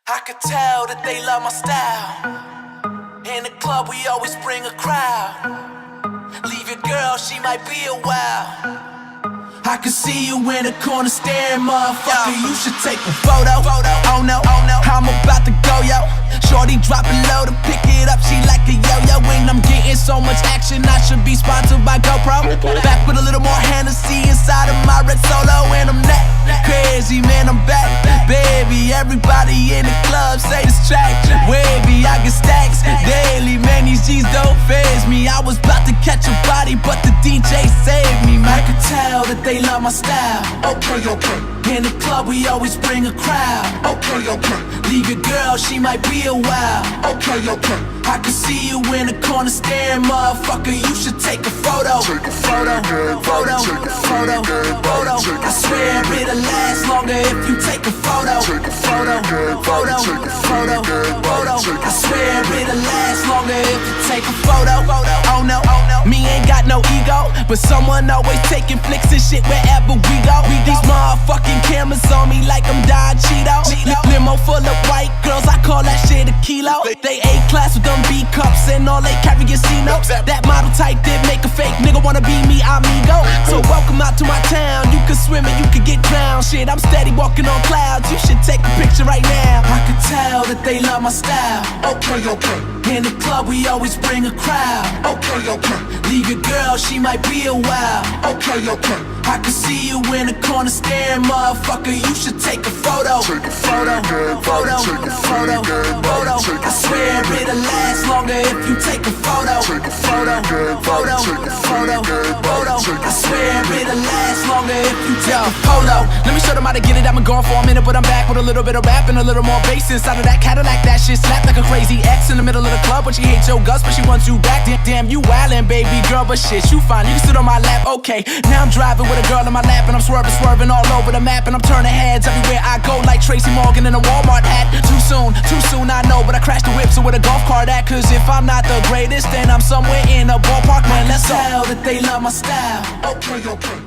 I could tell that they love my style. In the club we always bring a crowd. Leave your girl, she might be a while. I can see you in the corner staring, motherfucker. You should take a photo. Oh no, I'm about to go, yo. Shorty dropping low to pick it up, she like a yo-yo. And I'm getting so much action, I should be sponsored by GoPro. Back with a little more Hennessy inside of my red Solo. And I'm that crazy, man, I'm back. Baby, everybody in the club say this track wavy, I get stacks daily, man, these G's don't faze me. I was about to catch a body, but the DJ saved me, man. I could tell that they love my style. Okay. In the club we always bring a crowd. Okay. Leave your girl, she might be a while. Okay. I can see you in the corner staring, motherfucker. You should take a photo. Photo. I swear it'll last longer if you take a photo. Photo. I swear it'll last longer if you take a photo. Oh no, me ain't got no ego, but someone always taking flicks and shit wherever we go. These motherfucking cameras on me like I'm Don Cheeto. Limo full of white girls, I call that shit a kilo. They A-class with them B-cups and all they carry is C-notes. That model type did make a fake nigga wanna be me, amigo. So welcome out to my town, you can swim and you can get drowned. Shit, I'm steady walking on clouds, you should take a picture right now. I can tell that they love my style. Okay. In the club we always bring a crowd. Okay. Leave your girl, she might be a while. Okay. I can see you in the corner staring, motherfucker. You should take a photo. Photo. I swear it'll last longer if you take a photo. Photo. I swear it'll last longer if you take a photo. Let me show them how to get it. I've been gone for a minute, but I'm back with a little bit of rap and a little more bass inside of that Cadillac. That shit slapped like a crazy ex in the middle of the club, but she hates your guts, but she wants you back. Damn, you wildin', baby girl, but shit, you fine. You can sit on my lap, okay. Now I'm driving with a girl in my lap, and I'm swerving all over the map, and I'm turning heads everywhere I go like Tracy Morgan in a Walmart hat. Too soon, I know, but I crashed the whip, so with a golf cart at. Cause if I'm not the greatest, then I'm somewhere in a ballpark, man, let's go. Tell that they love my style. Okay.